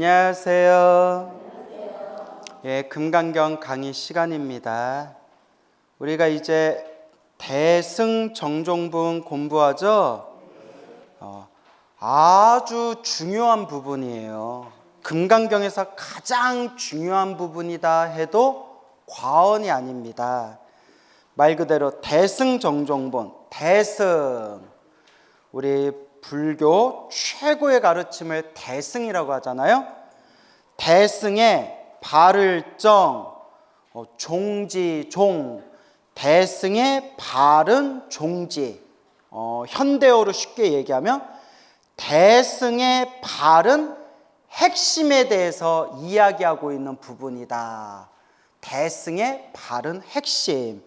안녕하세요. 예, 금강경 강의 시간입니다. 우리가 이제 대승정종분 공부하죠? 아주 중요한 부분이에요. 금강경에서 가장 중요한 부분이다 해도 과언이 아닙니다. 말 그대로 대승정종분, 대승. 우리 불교 최고의 가르침을 대승이라고 하잖아요. 대승의 발을정, 종지, 종. 대승의 발은 종지. 현대어로 쉽게 얘기하면 대승의 발은 핵심에 대해서 이야기하고 있는 부분이다. 대승의 발은 핵심.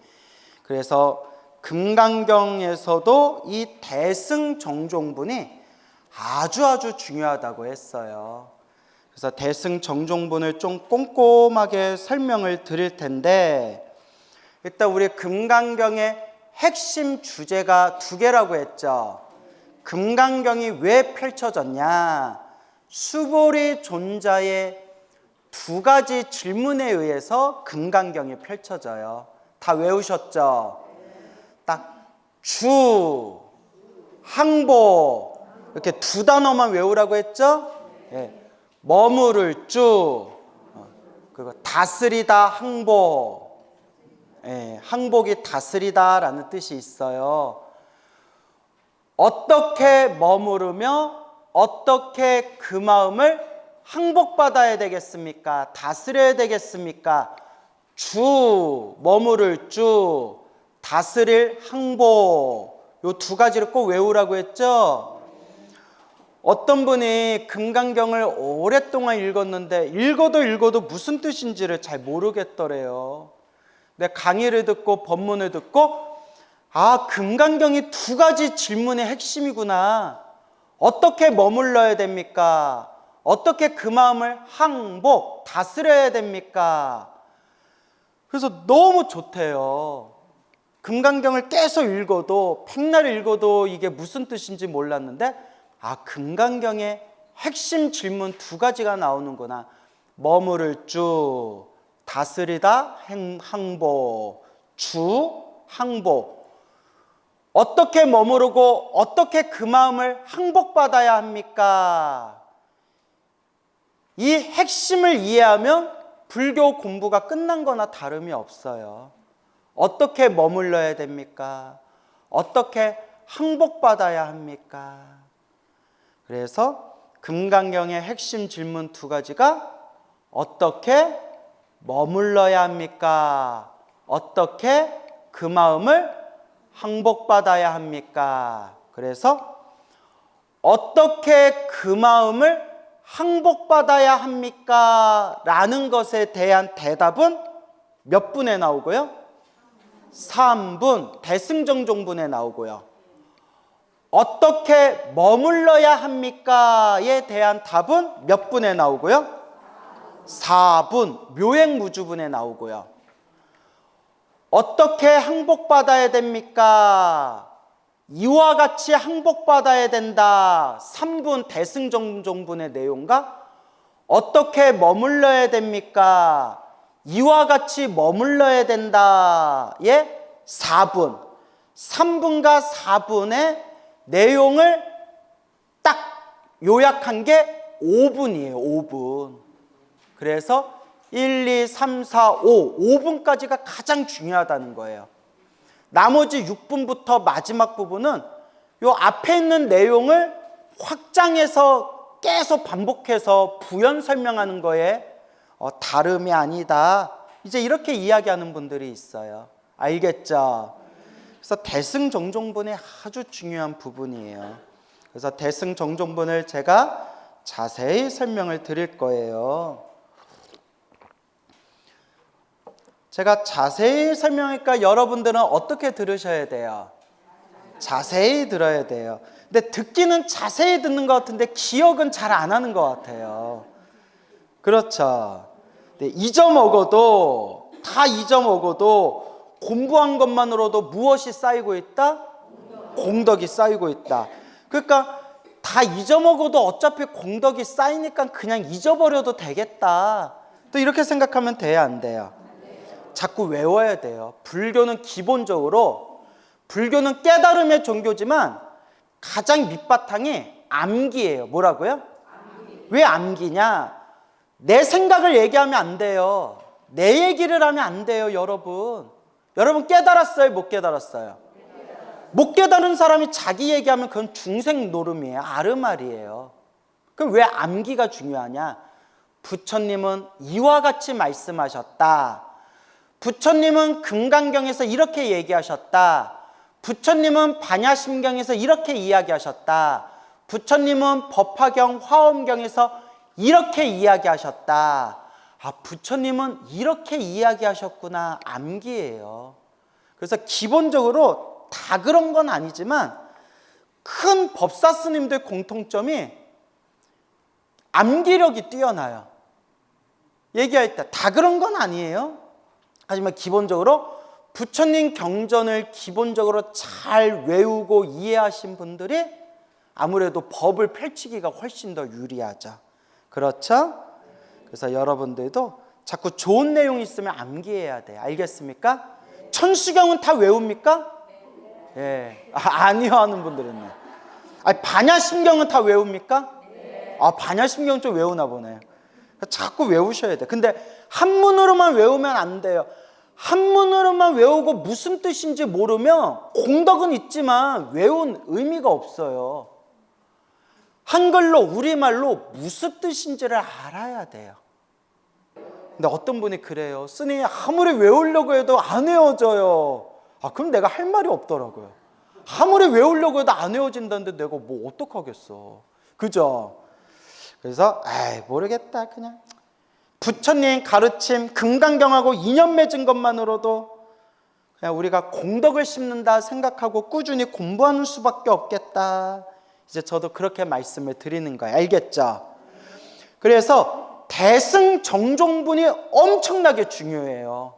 그래서 금강경에서도 이 대승정종분이 아주 중요하다고 했어요. 그래서 대승정종분을 좀 꼼꼼하게 설명을 드릴 텐데, 일단 우리 금강경의 핵심 주제가 두 개라고 했죠. 금강경이 왜 펼쳐졌냐? 수보리 존자의 두 가지 질문에 의해서 금강경이 펼쳐져요. 다 외우셨죠? 딱 주, 항복 이렇게 두 단어만 외우라고 했죠? 예. 머무를 주, 그리고 다스리다 항복. 예, 항복이 다스리다라는 뜻이 있어요. 어떻게 머무르며 어떻게 그 마음을 항복받아야 되겠습니까? 다스려야 되겠습니까? 주, 머무를 주, 다스릴 항복. 요 두 가지를 꼭 외우라고 했죠? 어떤 분이 금강경을 오랫동안 읽었는데 읽어도 무슨 뜻인지를 잘 모르겠더래요. 근데 강의를 듣고 법문을 듣고 금강경이 두 가지 질문의 핵심이구나. 어떻게 머물러야 됩니까? 어떻게 그 마음을 항복, 다스려야 됩니까? 그래서 너무 좋대요. 금강경을 계속 읽어도, 백날 읽어도 이게 무슨 뜻인지 몰랐는데 금강경의 핵심 질문 두 가지가 나오는구나. 머무를 주, 다스리다 항복. 주, 항복. 어떻게 머무르고 어떻게 그 마음을 항복받아야 합니까? 이 핵심을 이해하면 불교 공부가 끝난 거나 다름이 없어요. 어떻게 머물러야 됩니까? 어떻게 항복받아야 합니까? 그래서 금강경의 핵심 질문 두 가지가 어떻게 머물러야 합니까? 어떻게 그 마음을 항복받아야 합니까? 그래서 어떻게 그 마음을 항복받아야 합니까? 라는 것에 대한 대답은 몇 분에 나오고요? 3분, 대승정종분에 나오고요. 어떻게 머물러야 합니까?에 대한 답은 몇 분에 나오고요? 4분, 묘행무주분에 나오고요. 어떻게 항복받아야 됩니까? 이와 같이 항복받아야 된다. 3분 대승정종분의 내용과 어떻게 머물러야 됩니까? 이와 같이 머물러야 된다. 예? 4분. 3분과 4분의 내용을 딱 요약한 게 5분이에요. 5분. 그래서 1, 2, 3, 4, 5. 5분까지가 가장 중요하다는 거예요. 나머지 6분부터 마지막 부분은 요 앞에 있는 내용을 확장해서 계속 반복해서 부연 설명하는 거에 다름이 아니다. 이제 이렇게 이야기하는 분들이 있어요. 알겠죠? 그래서 대승정종분이 아주 중요한 부분이에요. 그래서 대승정종분을 제가 자세히 설명을 드릴 거예요. 제가 자세히 설명하니까 여러분들은 어떻게 들으셔야 돼요? 자세히 들어야 돼요. 근데 듣기는 자세히 듣는 것 같은데 기억은 잘 안 하는 것 같아요. 그렇죠? 잊어먹어도, 다 잊어먹어도 공부한 것만으로도 무엇이 쌓이고 있다? 공덕이 쌓이고 있다. 그러니까 다 다 잊어먹어도 어차피 공덕이 쌓이니까 그냥 잊어버려도 되겠다. 또 이렇게 생각하면 돼요, 안 돼요? 자꾸 외워야 돼요. 불교는 기본적으로, 불교는 깨달음의 종교지만 가장 밑바탕이 암기예요. 뭐라고요? 왜 암기냐? 내 생각을 얘기하면 안 돼요. 내 얘기를 하면 안 돼요, 여러분. 여러분 깨달았어요? 못 깨달았어요? 못 깨달은 사람이 자기 얘기하면 그건 중생 노름이에요. 아르말이에요. 그럼 왜 암기가 중요하냐? 부처님은 이와 같이 말씀하셨다. 부처님은 금강경에서 이렇게 얘기하셨다. 부처님은 반야심경에서 이렇게 이야기하셨다. 부처님은 법화경, 화엄경에서 이렇게 이야기하셨다. 아, 부처님은 이렇게 이야기하셨구나. 암기예요. 그래서 기본적으로 다 그런 건 아니지만 큰 법사 스님들 공통점이 암기력이 뛰어나요. 얘기할 때 다 그런 건 아니에요. 하지만 기본적으로 부처님 경전을 기본적으로 잘 외우고 이해하신 분들이 아무래도 법을 펼치기가 훨씬 더 유리하죠. 그렇죠? 그래서 여러분들도 자꾸 좋은 내용 있으면 암기해야 돼요. 알겠습니까? 천수경은 다 외웁니까? 예. 아니요 하는 분들은. 아니, 반야심경은 다 외웁니까? 아, 반야심경 좀 외우나 보네요. 자꾸 외우셔야 돼. 근데 한문으로만 외우면 안 돼요. 한문으로만 외우고 무슨 뜻인지 모르면 공덕은 있지만 외운 의미가 없어요. 한글로, 우리말로 무슨 뜻인지를 알아야 돼요. 근데 어떤 분이 그래요. 스님이 아무리 외우려고 해도 안 외워져요. 아, 그럼 내가 할 말이 없더라고요. 아무리 외우려고 해도 안 외워진다는데 내가 뭐 어떡하겠어. 그죠? 그래서 모르겠다 그냥 부처님 가르침 금강경하고 인연 맺은 것만으로도 그냥 우리가 공덕을 심는다 생각하고 꾸준히 공부하는 수밖에 없겠다. 이제 저도 그렇게 말씀을 드리는 거예요. 알겠죠? 그래서 대승정종분이 엄청나게 중요해요.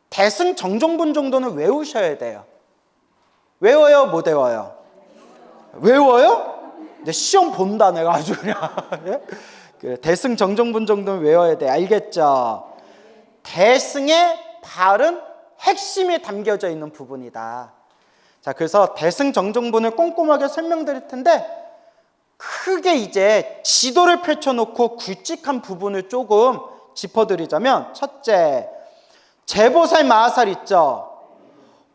대승정종분 정도는 외우셔야 돼요. 외워요? 못 외워요? 외워요? 이제 시험 본다 내가 아주 그냥. 대승정종분 정도는 외워야 돼. 알겠죠? 대승의 바른 핵심이 담겨져 있는 부분이다. 자, 그래서 대승정종분을 꼼꼼하게 설명드릴 텐데 크게 이제 지도를 펼쳐놓고 굵직한 부분을 조금 짚어드리자면, 첫째, 제보살 마하살 있죠?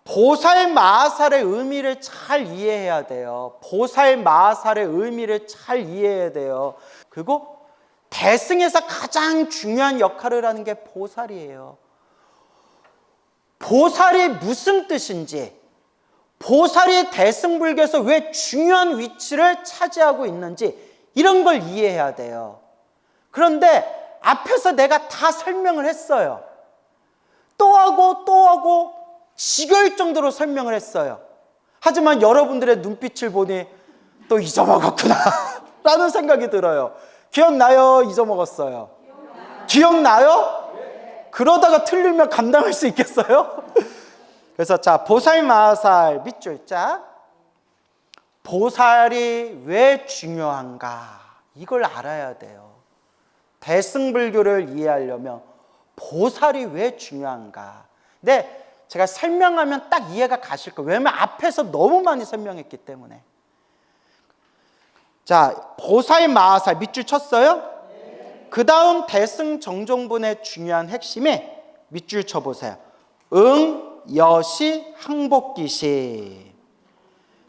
보살 마하살의 의미를 잘 이해해야 돼요. 보살 마하살의 의미를 잘 이해해야 돼요. 그리고 대승에서 가장 중요한 역할을 하는 게 보살이에요. 보살이 무슨 뜻인지, 보살이 대승불교에서 왜 중요한 위치를 차지하고 있는지 이런 걸 이해해야 돼요. 그런데 앞에서 내가 다 설명을 했어요. 또 하고 지겨울 정도로 설명을 했어요. 하지만 여러분들의 눈빛을 보니 또 잊어먹었구나 라는 생각이 들어요. 기억나요? 잊어먹었어요? 기억나요? 그러다가 틀리면 감당할 수 있겠어요? 그래서 자, 보살 마하살 밑줄자, 보살이 왜 중요한가 이걸 알아야 돼요. 대승불교를 이해하려면 보살이 왜 중요한가. 근데 제가 설명하면 딱 이해가 가실 거예요. 왜냐면 앞에서 너무 많이 설명했기 때문에. 자, 보살 마하살 밑줄 쳤어요? 네. 그 다음 대승정종분의 중요한 핵심이 밑줄 쳐보세요. 여시 항복기시.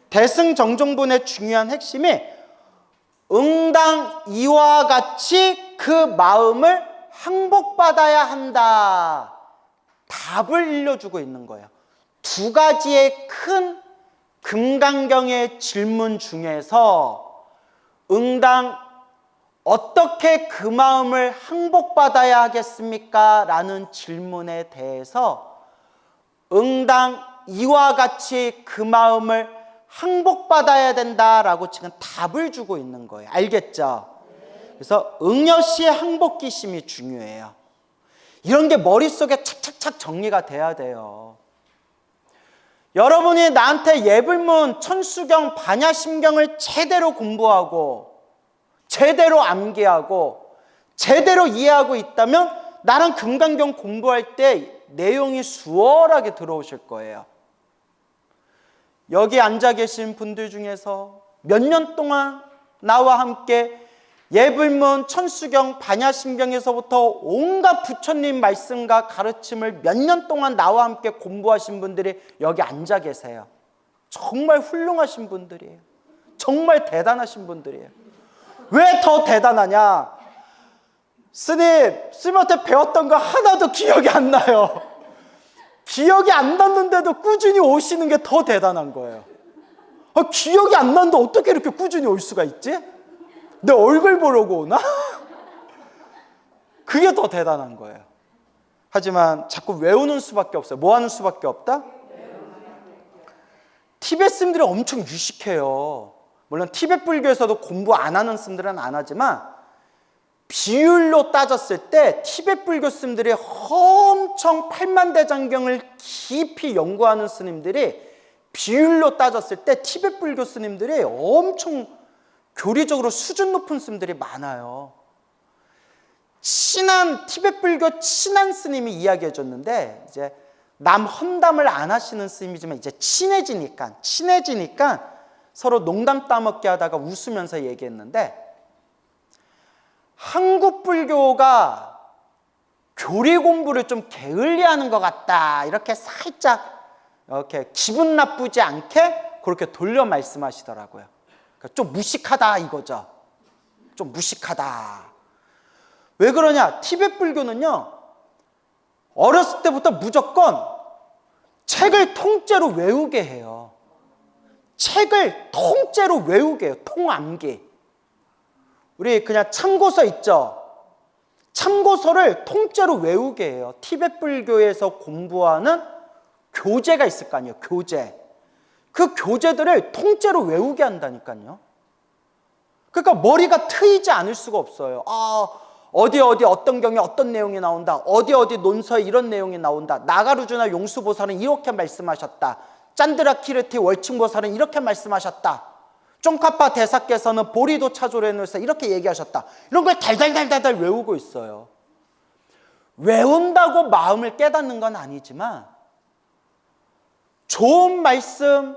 대승정종분의 중요한 핵심이 응당 이와 같이 그 마음을 항복받아야 한다. 답을 일러주고 있는 거예요. 두 가지의 큰 금강경의 질문 중에서 응당 어떻게 그 마음을 항복받아야 하겠습니까? 라는 질문에 대해서 응당 이와 같이 그 마음을 항복받아야 된다라고 지금 답을 주고 있는 거예요. 알겠죠? 그래서 응여시의 항복기심이 중요해요. 이런 게 머릿속에 착착착 정리가 돼야 돼요. 여러분이 나한테 예불문, 천수경, 반야심경을 제대로 공부하고 제대로 암기하고 제대로 이해하고 있다면 나랑 금강경 공부할 때 내용이 수월하게 들어오실 거예요. 여기 앉아 계신 분들 중에서 몇 년 동안 나와 함께 예불문, 천수경, 반야심경에서부터 온갖 부처님 말씀과 가르침을 몇 년 동안 나와 함께 공부하신 분들이 여기 앉아 계세요. 정말 훌륭하신 분들이에요. 정말 대단하신 분들이에요. 왜 더 대단하냐? 스님한테 배웠던 거 하나도 기억이 안 나요. 기억이 안 났는데도 꾸준히 오시는 게 더 대단한 거예요. 기억이 안 나는데 어떻게 이렇게 꾸준히 올 수가 있지? 내 얼굴 보려고 오나? 그게 더 대단한 거예요. 하지만 자꾸 외우는 수밖에 없어요. 뭐 하는 수밖에 없다? 티베트 스님들이 엄청 유식해요. 물론 티베트 불교에서도 공부 안 하는 스님들은 안 하지만 비율로 따졌을 때 티베트 불교 스님들이 엄청 팔만대장경을 깊이 연구하는 스님들이 비율로 따졌을 때 티베트 불교 스님들이 엄청 교리적으로 수준 높은 스님들이 많아요. 티베트 불교 친한 스님이 이야기해 줬는데, 이제 남 험담을 안 하시는 스님이지만 이제 친해지니까 서로 농담 따먹게 하다가 웃으면서 얘기했는데, 한국 불교가 교리 공부를 좀 게을리하는 것 같다, 이렇게 살짝 이렇게 기분 나쁘지 않게 그렇게 돌려 말씀하시더라고요. 그러니까 좀 무식하다 이거죠. 좀 무식하다. 왜 그러냐? 티베트 불교는요, 어렸을 때부터 무조건 책을 통째로 외우게 해요. 책을 통째로 외우게 해요. 통암기. 우리 그냥 참고서 있죠? 참고서를 통째로 외우게 해요. 티베트 불교에서 공부하는 교재가 있을 거 아니에요. 교재. 그 교재들을 통째로 외우게 한다니까요. 그러니까 머리가 트이지 않을 수가 없어요. 어디 어떤 경에 어떤 내용이 나온다. 어디 논서에 이런 내용이 나온다. 나가르주나 용수보살은 이렇게 말씀하셨다. 짠드라키르티 월층보살은 이렇게 말씀하셨다. 쫑카파 대사께서는 보리도 차조레누에서 이렇게 얘기하셨다. 이런 걸 달달달달 외우고 있어요. 외운다고 마음을 깨닫는 건 아니지만 좋은 말씀,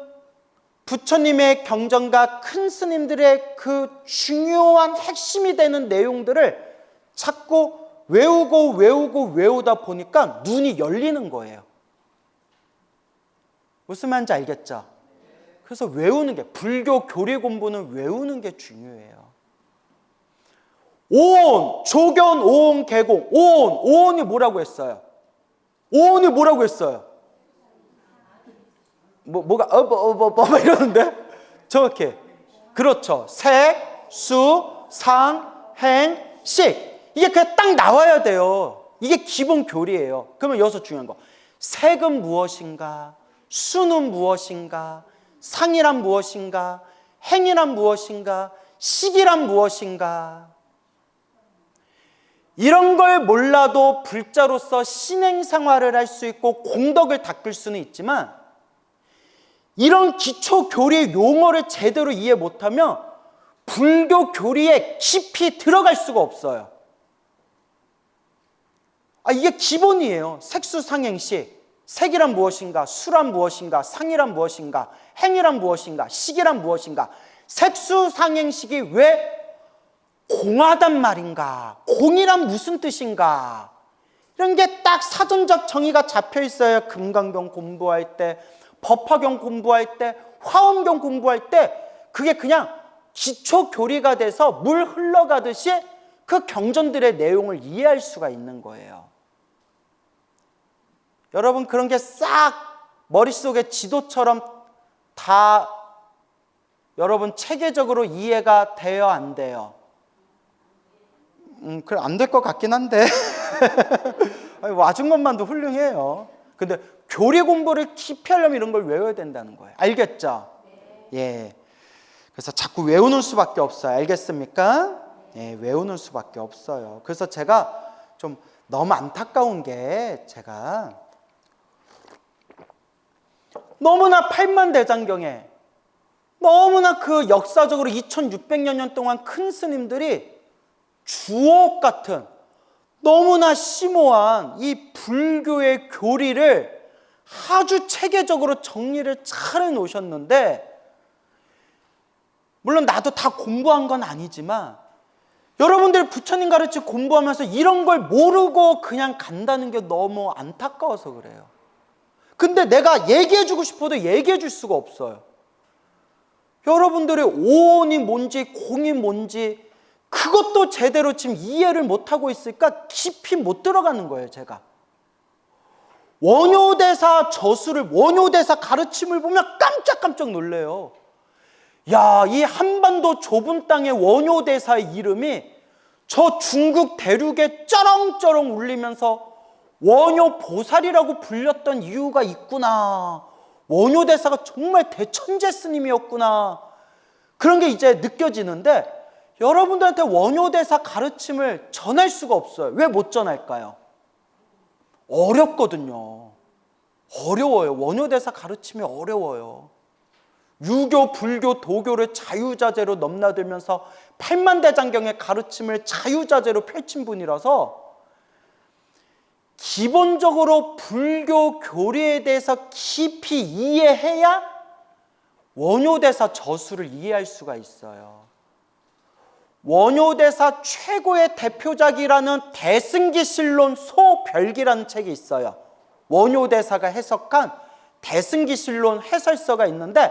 부처님의 경전과 큰 스님들의 그 중요한 핵심이 되는 내용들을 자꾸 외우다 보니까 눈이 열리는 거예요. 무슨 말인지 알겠죠? 그래서 외우는 게, 불교 교리 공부는 외우는 게 중요해요. 오온, 조견, 오온, 개공. 오온이 뭐라고 했어요? 오온이 뭐라고 했어요? 뭐가 이러는데? 정확히. 그렇죠. 색, 수, 상, 행, 식. 이게 그냥 딱 나와야 돼요. 이게 기본 교리예요. 그러면 여기서 중요한 거. 색은 무엇인가? 수는 무엇인가? 상이란 무엇인가? 행이란 무엇인가? 식이란 무엇인가? 이런 걸 몰라도 불자로서 신행생활을 할 수 있고 공덕을 닦을 수는 있지만, 이런 기초 교리의 용어를 제대로 이해 못하면 불교 교리에 깊이 들어갈 수가 없어요. 이게 기본이에요. 색수상행식. 색이란 무엇인가? 수란 무엇인가? 상이란 무엇인가? 행이란 무엇인가? 식이란 무엇인가? 색수상행식이 왜 공하단 말인가? 공이란 무슨 뜻인가? 이런 게 딱 사전적 정의가 잡혀 있어요. 금강경 공부할 때, 법화경 공부할 때, 화엄경 공부할 때 그게 그냥 기초 교리가 돼서 물 흘러가듯이 그 경전들의 내용을 이해할 수가 있는 거예요. 여러분, 그런 게 싹 머릿속에 지도처럼 다 여러분 체계적으로 이해가 돼요, 안 돼요? 그래, 안 될 것 같긴 한데 와준 것만도 훌륭해요. 근데 교리 공부를 깊이 하려면 이런 걸 외워야 된다는 거예요. 알겠죠? 예. 그래서 자꾸 외우는 수밖에 없어요. 알겠습니까? 예, 외우는 수밖에 없어요. 그래서 제가 좀 너무 안타까운 게, 제가 너무나 팔만대장경에 너무나 그 역사적으로 2600여 년 동안 큰 스님들이 주옥 같은 너무나 심오한 이 불교의 교리를 아주 체계적으로 정리를 잘 해놓으셨는데, 물론 나도 다 공부한 건 아니지만 여러분들 부처님 가르치 공부하면서 이런 걸 모르고 그냥 간다는 게 너무 안타까워서 그래요. 근데 내가 얘기해주고 싶어도 얘기해줄 수가 없어요. 여러분들이 오온이 뭔지 공이 뭔지 그것도 제대로 지금 이해를 못하고 있으니까 깊이 못 들어가는 거예요. 제가 원효대사 저수를, 원효대사 가르침을 보면 깜짝깜짝 놀래요. 야, 이 한반도 좁은 땅의 원효대사의 이름이 저 중국 대륙에 쩌렁쩌렁 울리면서 원효보살이라고 불렸던 이유가 있구나. 원효대사가 정말 대천재 스님이었구나. 그런 게 이제 느껴지는데, 여러분들한테 원효대사 가르침을 전할 수가 없어요. 왜 못 전할까요? 어렵거든요. 어려워요. 원효대사 가르침이 어려워요. 유교, 불교, 도교를 자유자재로 넘나들면서 팔만대장경의 가르침을 자유자재로 펼친 분이라서 기본적으로 불교 교리에 대해서 깊이 이해해야 원효대사 저수를 이해할 수가 있어요. 원효대사 최고의 대표작이라는 대승기실론 소별기라는 책이 있어요. 원효대사가 해석한 대승기실론 해설서가 있는데,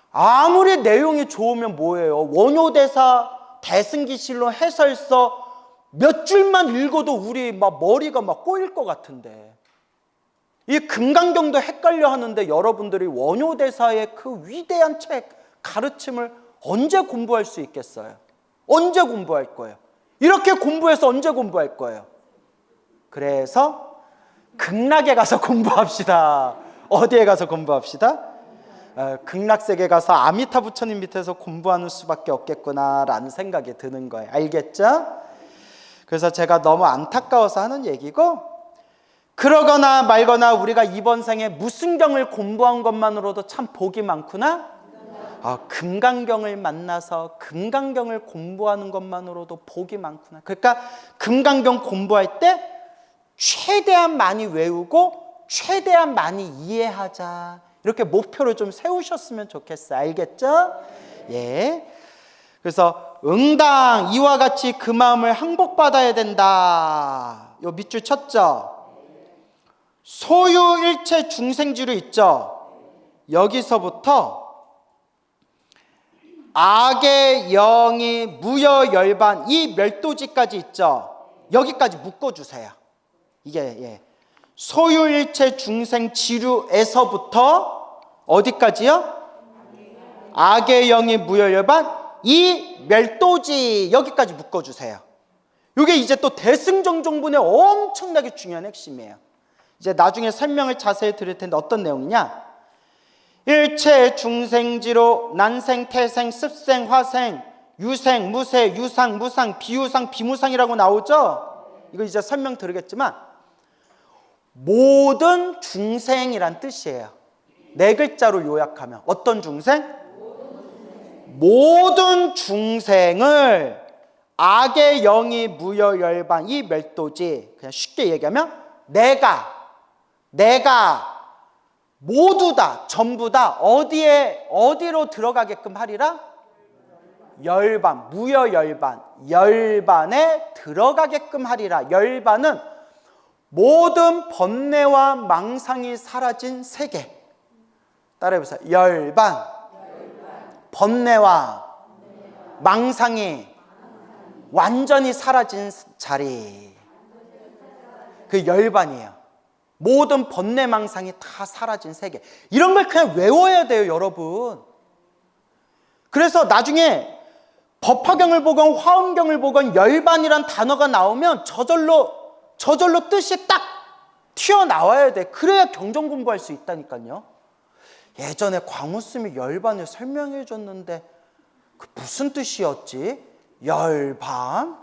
아무리 내용이 좋으면 뭐예요? 원효대사 대승기실론 해설서 몇 줄만 읽어도 우리 막 머리가 막 꼬일 것 같은데, 이 금강경도 헷갈려 하는데 여러분들이 원효대사의 그 위대한 책 가르침을 언제 공부할 수 있겠어요? 언제 공부할 거예요? 이렇게 공부해서 언제 공부할 거예요? 그래서 극락에 가서 공부합시다. 어디에 가서 공부합시다? 극락세계 가서 아미타 부처님 밑에서 공부하는 수밖에 없겠구나라는 생각이 드는 거예요. 알겠죠? 그래서 제가 너무 안타까워서 하는 얘기고, 그러거나 말거나 우리가 이번 생에 무슨 경을 공부한 것만으로도 참 복이 많구나. 금강경을 만나서 금강경을 공부하는 것만으로도 복이 많구나. 그러니까 금강경 공부할 때 최대한 많이 외우고 최대한 많이 이해하자, 이렇게 목표를 좀 세우셨으면 좋겠어요. 알겠죠? 예. 그래서 응당 이와 같이 그 마음을 항복받아야 된다. 요 밑줄 쳤죠? 소유일체 중생지로 있죠? 여기서부터 악의 영이 무여열반, 이 멸도지까지 있죠? 여기까지 묶어주세요. 이게 소유일체 중생 지류에서부터 어디까지요? 악의 영이 무여열반, 이 멸도지, 여기까지 묶어주세요. 이게 이제 또 대승정종분의 엄청나게 중요한 핵심이에요. 이제 나중에 설명을 자세히 드릴 텐데 어떤 내용이냐? 일체 중생지로 난생, 태생, 습생, 화생, 유생, 무생, 유상, 무상, 비유상, 비무상이라고 나오죠? 이거 이제 설명 드리겠지만 모든 중생이란 뜻이에요. 네 글자로 요약하면 어떤 중생? 모든 중생을 악의 영이 무여열반, 이 멸도지, 그냥 쉽게 얘기하면 내가 모두 다, 전부 다 어디로 들어가게끔 하리라? 열반, 무여열반, 열반에 들어가게끔 하리라. 열반은 모든 번뇌와 망상이 사라진 세계. 따라해보세요. 열반, 번뇌와 망상이 완전히 사라진 자리, 그 열반이에요. 모든 번뇌 망상이 다 사라진 세계. 이런 걸 그냥 외워야 돼요, 여러분. 그래서 나중에 법화경을 보건 화엄경을 보건 열반이란 단어가 나오면 저절로 뜻이 딱 튀어나와야 돼. 그래야 경전 공부할 수 있다니까요. 예전에 광우스님이 열반을 설명해 줬는데 그 무슨 뜻이었지? 열반,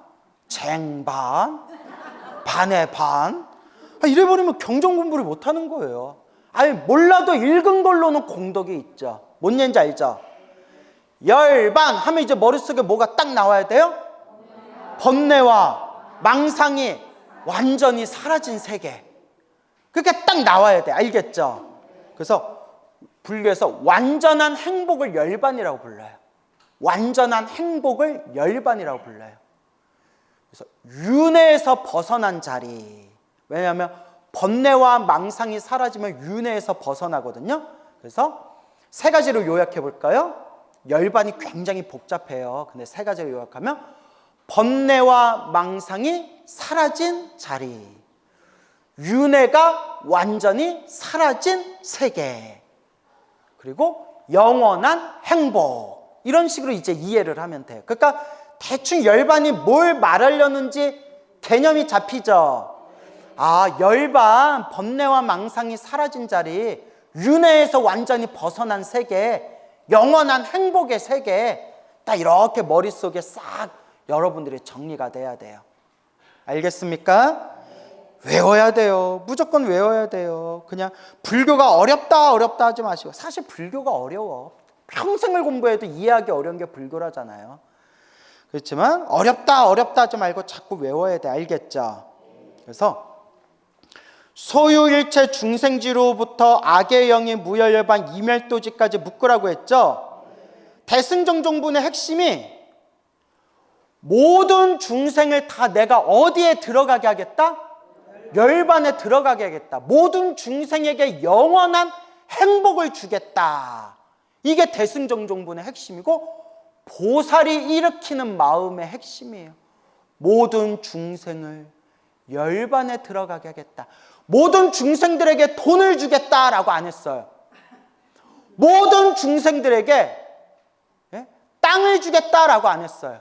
쟁반, 반의 반. 이래버리면 경전 공부를 못하는 거예요. 아니 몰라도 읽은 걸로는 공덕이 있죠. 뭔 얘기인지 알죠? 열반 하면 이제 머릿속에 뭐가 딱 나와야 돼요? 번뇌와 망상이 완전히 사라진 세계. 그게 딱 나와야 돼. 알겠죠? 그래서 불교에서 완전한 행복을 열반이라고 불러요. 완전한 행복을 열반이라고 불러요. 그래서 윤회에서 벗어난 자리. 왜냐하면 번뇌와 망상이 사라지면 윤회에서 벗어나거든요. 그래서 세 가지로 요약해 볼까요? 열반이 굉장히 복잡해요. 근데 세 가지로 요약하면 번뇌와 망상이 사라진 자리, 윤회가 완전히 사라진 세계, 그리고 영원한 행복. 이런 식으로 이제 이해를 하면 돼요. 그러니까 대충 열반이 뭘 말하려는지 개념이 잡히죠. 아, 열반, 번뇌와 망상이 사라진 자리, 윤회에서 완전히 벗어난 세계, 영원한 행복의 세계, 딱 이렇게 머릿속에 싹 여러분들이 정리가 돼야 돼요. 알겠습니까? 외워야 돼요. 무조건 외워야 돼요. 그냥 불교가 어렵다 하지 마시고, 사실 불교가 어려워. 평생을 공부해도 이해하기 어려운 게 불교라잖아요. 그렇지만 어렵다 하지 말고 자꾸 외워야 돼. 알겠죠? 그래서 소유일체 중생지로부터 악의 영이 무열열반 이멸도지까지 묶으라고 했죠. 대승정종분의 핵심이 모든 중생을 다 내가 어디에 들어가게 하겠다? 열반에 들어가게 하겠다. 모든 중생에게 영원한 행복을 주겠다. 이게 대승정종분의 핵심이고 보살이 일으키는 마음의 핵심이에요. 모든 중생을 열반에 들어가게 하겠다. 모든 중생들에게 돈을 주겠다라고 안 했어요. 모든 중생들에게 땅을 주겠다라고 안 했어요.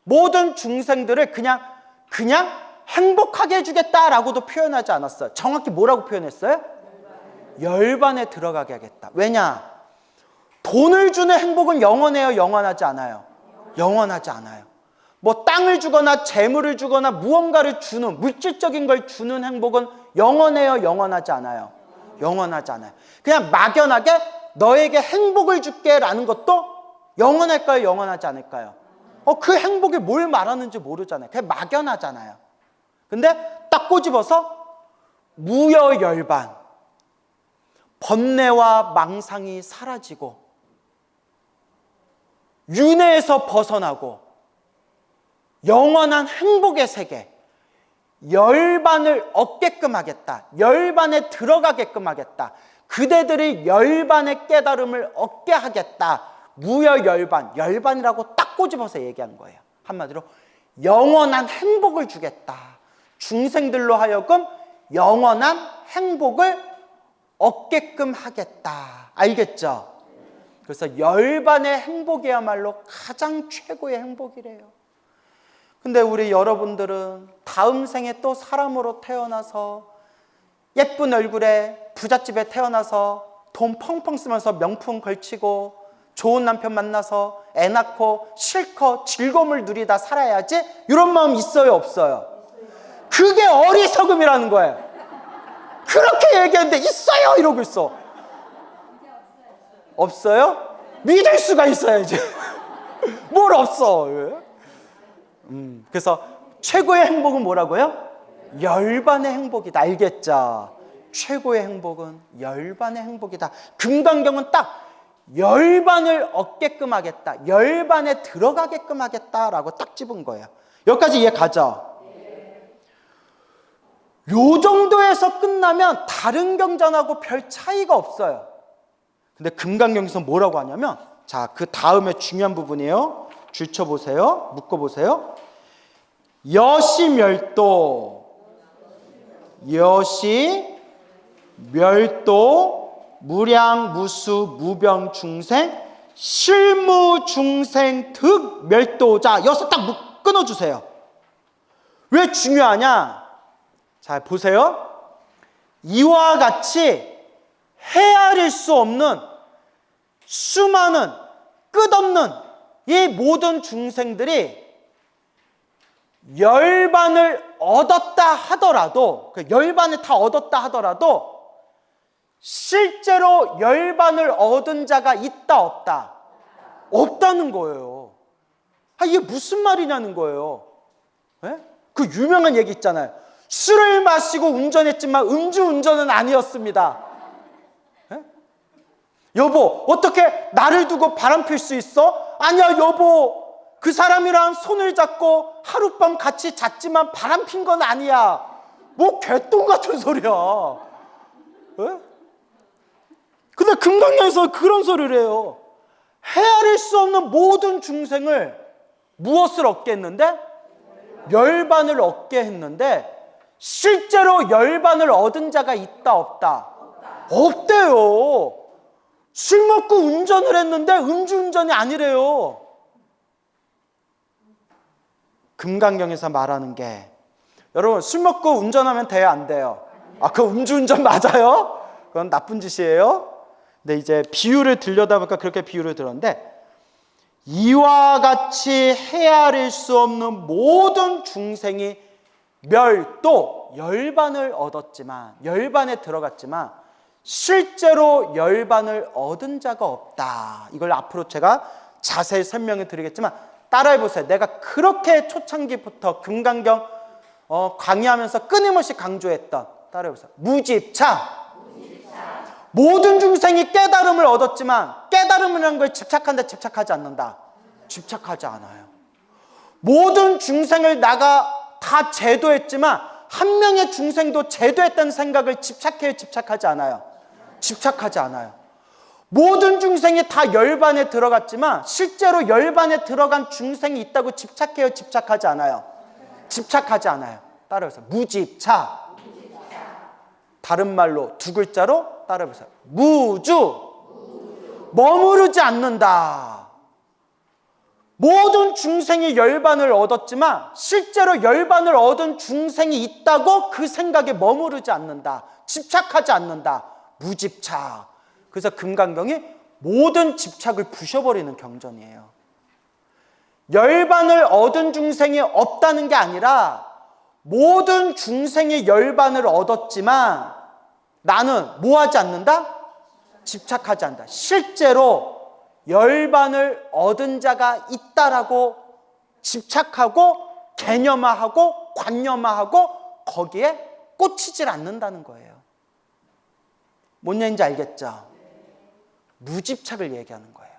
모든 중생들을 그냥 행복하게 해주겠다라고도 표현하지 않았어요. 정확히 뭐라고 표현했어요? 열반에 들어가게 하겠다. 왜냐? 돈을 주는 행복은 영원해요? 영원하지 않아요? 영원하지 않아요. 뭐 땅을 주거나 재물을 주거나 무언가를 주는, 물질적인 걸 주는 행복은 영원해요? 영원하지 않아요? 영원하지 않아요. 그냥 막연하게 너에게 행복을 줄게 라는 것도 영원할까요? 영원하지 않을까요? 그 행복이 뭘 말하는지 모르잖아요. 그냥 막연하잖아요. 근데 딱 꼬집어서 무여열반, 번뇌와 망상이 사라지고 윤회에서 벗어나고 영원한 행복의 세계, 열반을 얻게끔 하겠다. 열반에 들어가게끔 하겠다. 그대들이 열반의 깨달음을 얻게 하겠다. 무여열반, 열반이라고 딱 꼬집어서 얘기한 거예요. 한마디로 영원한 행복을 주겠다. 중생들로 하여금 영원한 행복을 얻게끔 하겠다. 알겠죠? 그래서 열반의 행복이야말로 가장 최고의 행복이래요. 근데 우리 여러분들은 다음 생에 또 사람으로 태어나서 예쁜 얼굴에 부잣집에 태어나서 돈 펑펑 쓰면서 명품 걸치고 좋은 남편 만나서 애 낳고 실컷 즐거움을 누리다 살아야지, 이런 마음 있어요? 없어요? 그게 어리석음이라는 거예요. 그렇게 얘기하는데 있어요? 이러고 있어. 없어요? 믿을 수가 있어야지. 뭘 없어. 그래서 최고의 행복은 뭐라고요? 열반의 행복이다. 알겠죠? 최고의 행복은 열반의 행복이다. 금강경은 딱 열반을 얻게끔 하겠다, 열반에 들어가게끔 하겠다라고 딱 집은 거예요. 여기까지 이해 가죠? 요 정도에서 끝나면 다른 경전하고 별 차이가 없어요. 근데 금강경에서 뭐라고 하냐면, 자, 그 다음에 중요한 부분이에요. 줄쳐보세요. 묶어보세요. 여시멸도, 여시멸도 무량무수 무병중생 실무중생 득멸도자. 여기서 딱 끊어주세요. 왜 중요하냐? 자, 보세요. 이와 같이 헤아릴 수 없는 수많은 끝없는 이 모든 중생들이 열반을 얻었다 하더라도, 열반을 다 얻었다 하더라도 실제로 열반을 얻은 자가 있다 없다? 없다는 거예요. 이게 무슨 말이냐는 거예요. 네? 그 유명한 얘기 있잖아요. 술을 마시고 운전했지만 음주운전은 아니었습니다. 네? 여보, 어떻게 나를 두고 바람필 수 있어? 아니야 여보, 그 사람이랑 손을 잡고 하룻밤 같이 잤지만 바람핀 건 아니야. 뭐 개똥 같은 소리야. 네? 근데 금강경에서 그런 소리를 해요. 헤아릴 수 없는 모든 중생을 무엇을 얻게 했는데? 열반을 얻게 했는데 실제로 열반을 얻은 자가 있다 없다? 없대요. 술 먹고 운전을 했는데 음주운전이 아니래요. 금강경에서 말하는 게, 여러분 술 먹고 운전하면 돼요 안 돼요? 그거 음주운전 맞아요? 그건 나쁜 짓이에요. 근데 이제 비유를 들여다보니까 그렇게 비유를 들었는데, 이와 같이 헤아릴 수 없는 모든 중생이 멸도 열반을 얻었지만, 열반에 들어갔지만 실제로 열반을 얻은 자가 없다. 이걸 앞으로 제가 자세히 설명을 드리겠지만 따라해 보세요. 내가 그렇게 초창기부터 금강경 강의하면서 끊임없이 강조했던, 따라해 보세요. 무집차. 모든 중생이 깨달음을 얻었지만 깨달음이라는 걸 집착한다, 집착하지 않는다? 집착하지 않아요. 모든 중생을 나가 다 제도했지만 한 명의 중생도 제도했다는 생각을 집착해요, 집착하지 않아요? 집착하지 않아요. 모든 중생이 다 열반에 들어갔지만 실제로 열반에 들어간 중생이 있다고 집착해요, 집착하지 않아요? 집착하지 않아요. 따라해보세요. 무집차. 다른 말로 두 글자로 따라해보세요. 무주. 머무르지 않는다. 모든 중생이 열반을 얻었지만 실제로 열반을 얻은 중생이 있다고 그 생각에 머무르지 않는다. 집착하지 않는다. 무집착. 그래서 금강경이 모든 집착을 부셔버리는 경전이에요. 열반을 얻은 중생이 없다는 게 아니라 모든 중생이 열반을 얻었지만 나는 뭐 하지 않는다? 집착하지 않는다. 실제로 열반을 얻은 자가 있다라고 집착하고 개념화하고 관념화하고 거기에 꽂히질 않는다는 거예요. 뭔 얘기인지 알겠죠? 무집착을 얘기하는 거예요.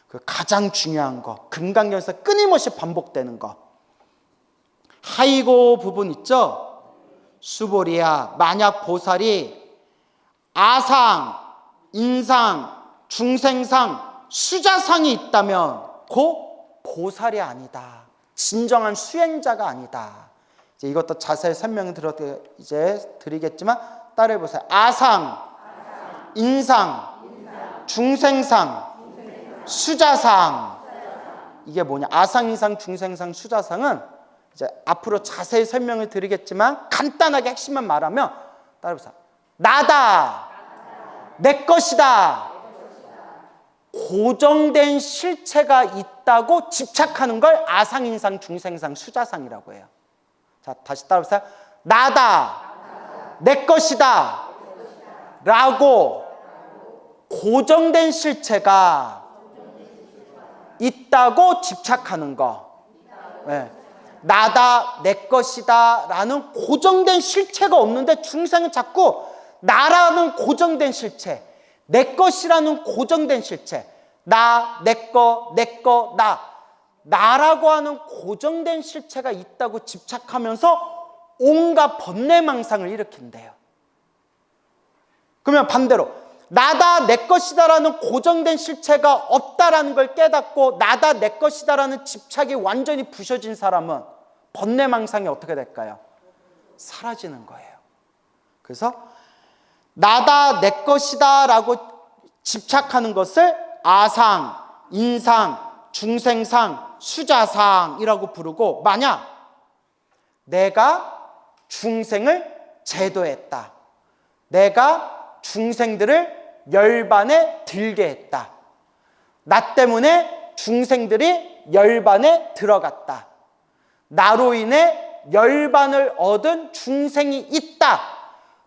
그 가장 중요한 거, 금강경에서 끊임없이 반복되는 거. 하이고 부분 있죠? 수보리야, 만약 보살이 아상, 인상, 중생상, 수자상이 있다면 그 보살이 아니다. 진정한 수행자가 아니다. 이제 이것도 자세히 설명을 드리겠지만 따라해 보세요. 아상, 인상, 중생상, 수자상. 이게 뭐냐? 아상, 인상, 중생상, 수자상은 이제 앞으로 자세히 설명을 드리겠지만 간단하게 핵심만 말하면 따라해 보세요. 나다, 내 것이다. 고정된 실체가 있다고 집착하는 걸 아상, 인상, 중생상, 수자상이라고 해요. 자, 다시 따라해보세요. 나다, 내 것이다 라고 고정된 실체가 있다고 집착하는 거. 네. 나다, 내 것이다 라는 고정된 실체가 없는데 중생은 자꾸 나라는 고정된 실체, 내 것이라는 고정된 실체, 나, 내 거, 나, 나라고 하는 고정된 실체가 있다고 집착하면서 온갖 번뇌망상을 일으킨대요. 그러면 반대로 나다, 내 것이다라는 고정된 실체가 없다라는 걸 깨닫고 나다, 내 것이다라는 집착이 완전히 부셔진 사람은 번뇌망상이 어떻게 될까요? 사라지는 거예요. 그래서 나다, 내 것이다 라고 집착하는 것을 아상, 인상, 중생상, 수자상이라고 부르고, 만약 내가 중생을 제도했다, 내가 중생들을 열반에 들게 했다, 나 때문에 중생들이 열반에 들어갔다, 나로 인해 열반을 얻은 중생이 있다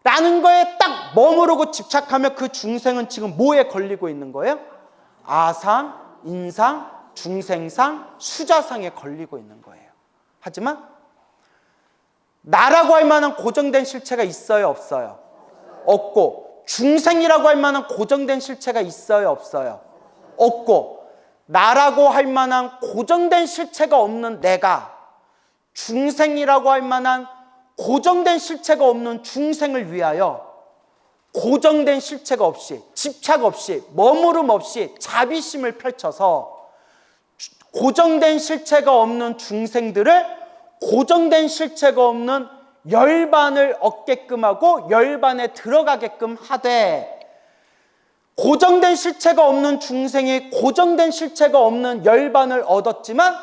라는 거에 딱 머무르고 집착하면 그 중생은 지금 뭐에 걸리고 있는 거예요? 아상, 인상, 중생상, 수자상에 걸리고 있는 거예요. 하지만 나라고 할 만한 고정된 실체가 있어요, 없어요? 없고, 중생이라고 할 만한 고정된 실체가 있어요, 없어요? 없고, 나라고 할 만한 고정된 실체가 없는 내가 중생이라고 할 만한 고정된 실체가 없는 중생을 위하여 고정된 실체가 없이, 집착 없이, 머무름 없이 자비심을 펼쳐서 고정된 실체가 없는 중생들을 고정된 실체가 없는 열반을 얻게끔 하고 열반에 들어가게끔 하되, 고정된 실체가 없는 중생이 고정된 실체가 없는 열반을 얻었지만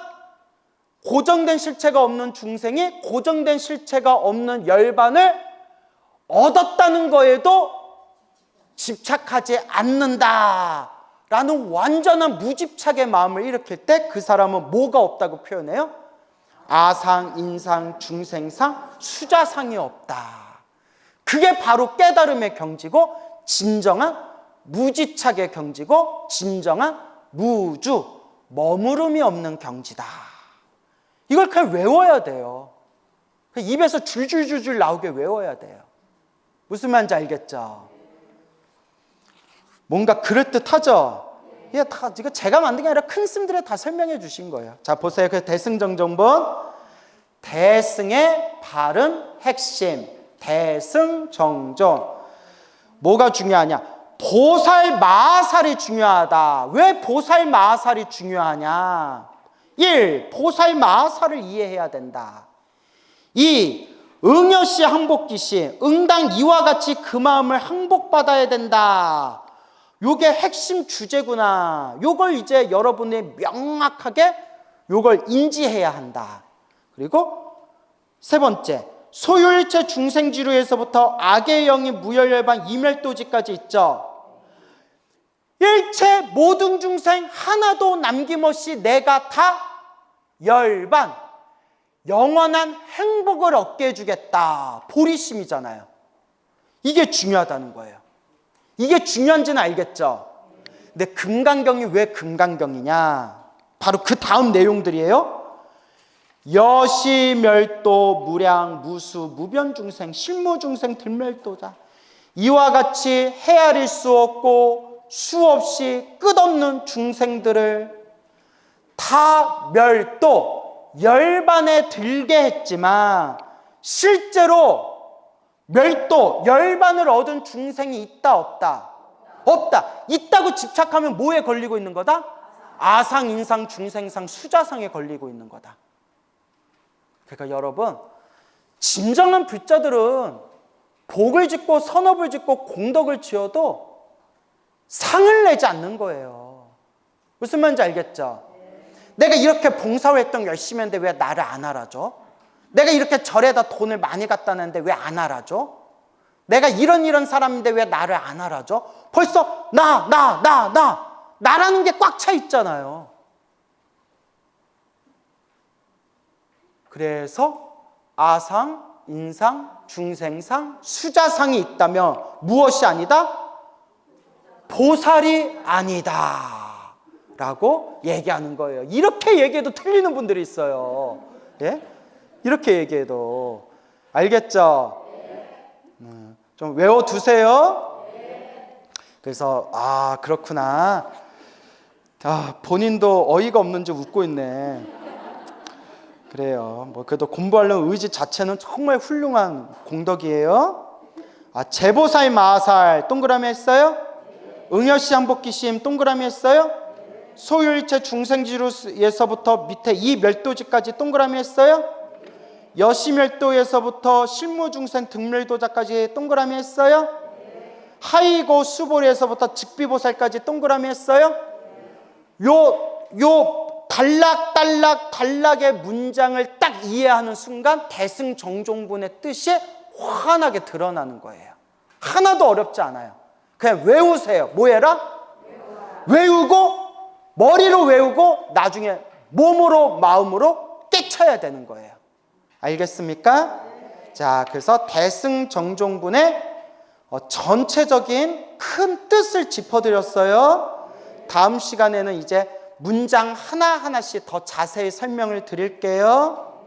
고정된 실체가 없는 중생이 고정된 실체가 없는 열반을 얻었다는 거에도 집착하지 않는다라는 완전한 무집착의 마음을 일으킬 때 그 사람은 뭐가 없다고 표현해요? 아상, 인상, 중생상, 수자상이 없다. 그게 바로 깨달음의 경지고 진정한 무집착의 경지고 진정한 무주, 머무름이 없는 경지다. 이걸 그냥 외워야 돼요. 입에서 줄줄줄줄 나오게 외워야 돼요. 무슨 말인지 알겠죠? 뭔가 그럴듯하죠? 이거 제가 만든 게 아니라 큰 스님들이 다 설명해 주신 거예요. 자, 보세요. 그 대승정정본. 대승의 바른 핵심. 대승정정. 뭐가 중요하냐? 보살마살이 중요하다. 왜 보살마살이 중요하냐? 1. 보살마살을 이해해야 된다. 2. 응여시 항복기시. 응당 이와 같이 그 마음을 항복받아야 된다. 요게 핵심 주제구나. 요걸 이제 여러분이 명확하게 요걸 인지해야 한다. 그리고 세 번째, 소유일체 중생지루에서부터 악의 영이 무열열반 이멸도지까지 있죠. 일체 모든 중생 하나도 남김없이 내가 다 열반, 영원한 행복을 얻게 해주겠다. 보리심이잖아요. 이게 중요하다는 거예요. 이게 중요한지는 알겠죠? 근데 금강경이 왜 금강경이냐? 바로 그 다음 내용들이에요. 여시멸도 무량 무수 무변중생 실무중생 들멸도자, 이와 같이 헤아릴 수 없고 수없이 끝없는 중생들을 다 멸도 열반에 들게 했지만 실제로 멸도, 열반을 얻은 중생이 있다, 없다? 없다. 있다고 집착하면 뭐에 걸리고 있는 거다? 아상, 인상, 중생상, 수자상에 걸리고 있는 거다. 그러니까 여러분, 진정한 불자들은 복을 짓고 선업을 짓고 공덕을 지어도 상을 내지 않는 거예요. 무슨 말인지 알겠죠? 내가 이렇게 봉사활동 열심히 했는데 왜 나를 안 알아줘? 내가 이렇게 절에다 돈을 많이 갖다 냈는데 왜 안 알아줘? 내가 이런 사람인데 왜 나를 안 알아줘? 벌써 나라는 게 꽉 차 있잖아요. 그래서 아상, 인상, 중생상, 수자상이 있다면 무엇이 아니다? 보살이 아니다 라고 얘기하는 거예요. 이렇게 얘기해도 틀리는 분들이 있어요. 예? 이렇게 얘기해도. 알겠죠? 좀 외워두세요. 그래서 그렇구나. 본인도 어이가 없는지 웃고 있네. 그래요. 그래도 공부하려는 의지 자체는 정말 훌륭한 공덕이에요. 제보살 마살 동그라미 했어요? 응여시 항복기심 동그라미 했어요? 소유일체 중생지루에서부터 밑에 이 멸도지까지 동그라미 했어요? 여시멸도에서부터 실무중생 득멸도자까지 동그라미 했어요? 하이고 수보리에서부터 즉비보살까지 동그라미 했어요? 요 단락의 문장을 딱 이해하는 순간 대승정종분의 뜻이 환하게 드러나는 거예요. 하나도 어렵지 않아요. 그냥 외우세요. 뭐 해라? 외우고 머리로 외우고 나중에 몸으로 마음으로 깨쳐야 되는 거예요. 알겠습니까? 자, 그래서 대승정종분의 전체적인 큰 뜻을 짚어드렸어요. 다음 시간에는 이제 문장 하나하나씩 더 자세히 설명을 드릴게요.